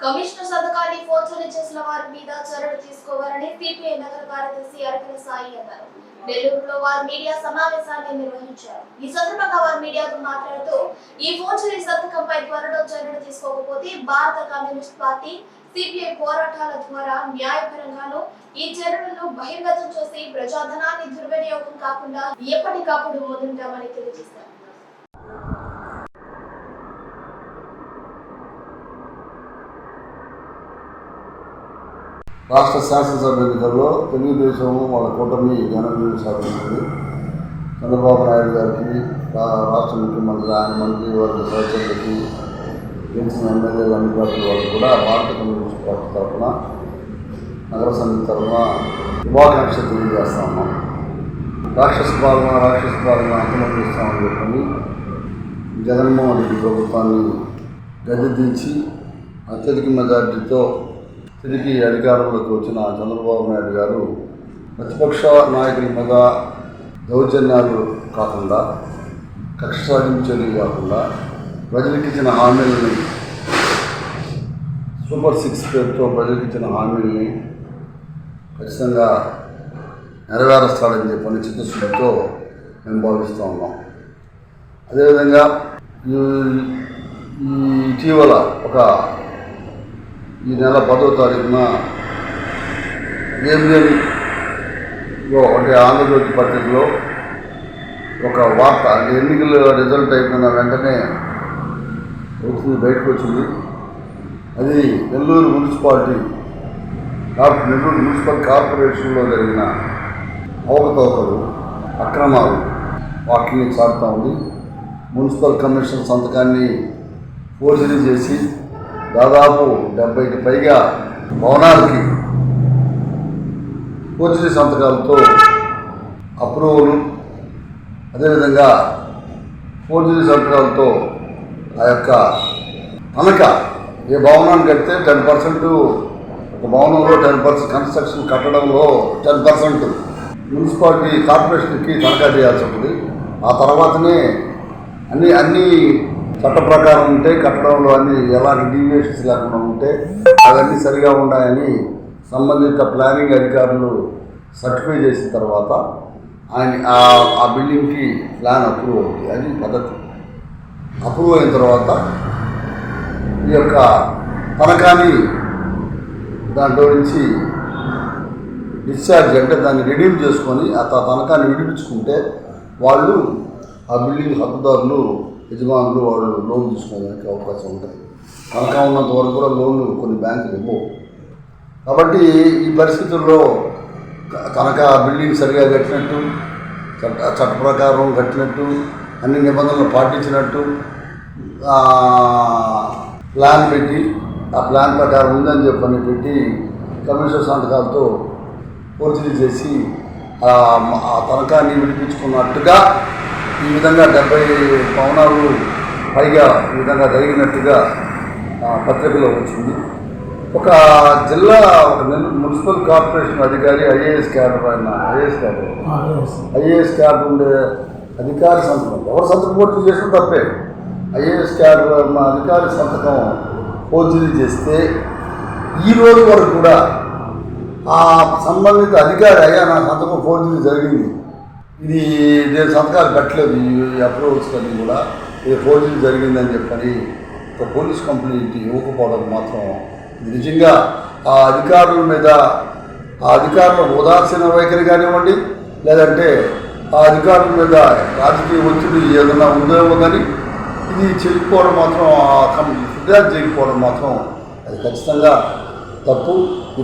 Commissioner సంతకాన్ని forgery చేసిన వారి మీద చర్యలు తీసుకోవాలని సిపిఐ నగర కార్యదర్శి అరకల సాయి అన్నారు. నెల్లూరులో వారు మీడియా సమావేశాన్ని నిర్వహించారు. ఈ సందర్భంగా వారు మీడియాతో మాట్లాడుతూ ఈ ఫోర్జరీ సంతకంపై త్వరలో చర్యలు తీసుకోకపోతే భారత కమ్యూనిస్ట్ పార్టీ సిపిఐ పోరాటాల ద్వారా న్యాయపరంగానూ ఈ చర్యలను బహిర్గతం చేసి ప్రజాధనాన్ని దుర్వినియోగం కాకుండా ఎప్పటికప్పుడు ముందుంటామని తెలియజేశారు. రాష్ట్ర శాసనసభ ఎన్నికల్లో తెలుగుదేశం వాళ్ళ కూటమి ఘనంగా సాధించింది. చంద్రబాబు నాయుడు గారికి, రాష్ట్ర ముఖ్యమంత్రి, ఆయన మంత్రివర్గ సహచరులకి, గెలిచిన ఎమ్మెల్యేలు అన్ని పార్టీల వాళ్ళు కూడా భారత కమ్యూనిస్ట్ పార్టీ తరఫున నగర సమితి తరఫున శుభాకాంక్షలు తెలియజేస్తా ఉన్నాం. రాక్షస పాలన అంతమొందిస్తామని చెప్పని జగన్మోహన్ రెడ్డి ప్రభుత్వాన్ని గద్దెదించి అత్యధిక మెజార్టీతో తిరిగి అధికారంలోకి వచ్చిన చంద్రబాబు నాయుడు గారు ప్రతిపక్ష నాయకుల మీద దౌర్జన్యాలు కాకుండా, కక్ష సాధింపు చర్యలు కాకుండా ప్రజలకు ఇచ్చిన హామీలని, సూపర్ 6 పేరుతో ప్రజలకు ఇచ్చిన హామీలని ఖచ్చితంగా నెరవేరుస్తాడని చెప్పని చిత్తశుద్ధితో మేము భావిస్తూ ఉన్నాం. అదేవిధంగా ఇటీవల ఈ నెల 10వ తారీఖున ఏబిఎన్లో అంటే ఆంధ్రజ్యోతి పత్రికలో ఒక వార్త, ఎన్నికల రిజల్ట్ అయిపోయిన వెంటనే బయటకు వచ్చింది. అది నెల్లూరు మున్సిపల్ కార్పొరేషన్లో జరిగిన అవకతవకలు, అక్రమాలు వాటిని చాటుతూ ఉంది. మున్సిపల్ కమిషనర్ సంతకాన్ని ఫోర్జరీ చేసి దాదాపు 70కి పైగా భవనాలకి ఫోర్జరీ సంతకాలతో అప్రూవల్, అదేవిధంగా ఫోర్జరీ సంతకాలతో ఆ యొక్క తనఖా, ఏ భవనాన్ని కడితే 10%, ఒక భవనంలో 10% కన్స్ట్రక్షన్ కట్టడంలో 10% మున్సిపాలిటీ కార్పొరేషన్కి తనఖా చేయాల్సి ఉంటుంది. ఆ తర్వాతనే అన్ని చట్ట ప్రకారం ఉంటే, కట్టడంలో అన్ని ఎలాంటి డీవియేషన్స్ లేకుండా ఉంటే అవన్నీ సరిగా ఉన్నాయని సంబంధిత ప్లానింగ్ అధికారులు సర్టిఫై చేసిన తర్వాత ఆ బిల్డింగ్కి ప్లాన్ అప్రూవ్ అవుతుంది. అది పద్ధతి. అప్రూవ్ అయిన తర్వాత ఈ యొక్క తనఖాని దాంట్లో నుంచి డిశ్చార్జ్, అంటే దాన్ని రిడీమ్ చేసుకొని ఆ తనఖాని విడిపించుకుంటే వాళ్ళు, ఆ బిల్డింగ్ హక్కుదారులు, యజమానులు వాళ్ళు లోన్ తీసుకోవడానికి అవకాశం ఉంటుంది. తనఖా ఉన్నంత వరకు కూడా లోన్లు కొన్ని బ్యాంకులు ఇవ్వవు. కాబట్టి ఈ పరిస్థితుల్లో తనఖా బిల్డింగ్ సరిగా కట్టినట్టు, చట్ట ప్రకారం కట్టినట్టు, అన్ని నిబంధనలు పాటించినట్టు ప్లాన్ పెట్టి, ఆ ప్లాన్ ప్రకారం ఉందని చెప్పని పెట్టి కమిషనర్ సంతకాలతో ఫోర్జరీ చేసి ఆ తనఖాని విడిపించుకున్నట్టుగా ఈ విధంగా 70 భవనాలు పైగా ఈ విధంగా జరిగినట్టుగా పత్రికలో వచ్చింది. ఒక మున్సిపల్ కార్పొరేషన్ అధికారి, ఐఏఎస్ క్యాడర్ ఉండే అధికారి సంతకం, ఎవరు సంతకం పూర్తి చేసిన తప్పే. ఐఏఎస్ క్యాడర్ అధికారి సంతకం ఫోర్జరీ చేస్తే ఈ రోజు వరకు కూడా ఆ సంబంధిత అధికారి, అయ్యా నా సంతకం ఫోర్జరీ జరిగింది, ఇది నేను సంతకాలు కట్టలేదు, ఈ అప్రూవల్స్ అన్నీ కూడా ఇది ఫోర్జరీ జరిగిందని చెప్పని ఒక పోలీస్ కంప్లైంట్ ఇవ్వకపోవడం మాత్రం ఇది నిజంగా ఆ అధికారుల మీద, ఆ అధికారుల ఉదాసీన వైఖరి కానివ్వండి, లేదంటే ఆ అధికారుల మీద రాజకీయ ఒత్తిడి ఏదైనా ఉందేమో కానీ ఇది చేయకపోవడం మాత్రం, ఫిర్యాదు చేయకపోవడం మాత్రం అది ఖచ్చితంగా తప్పు.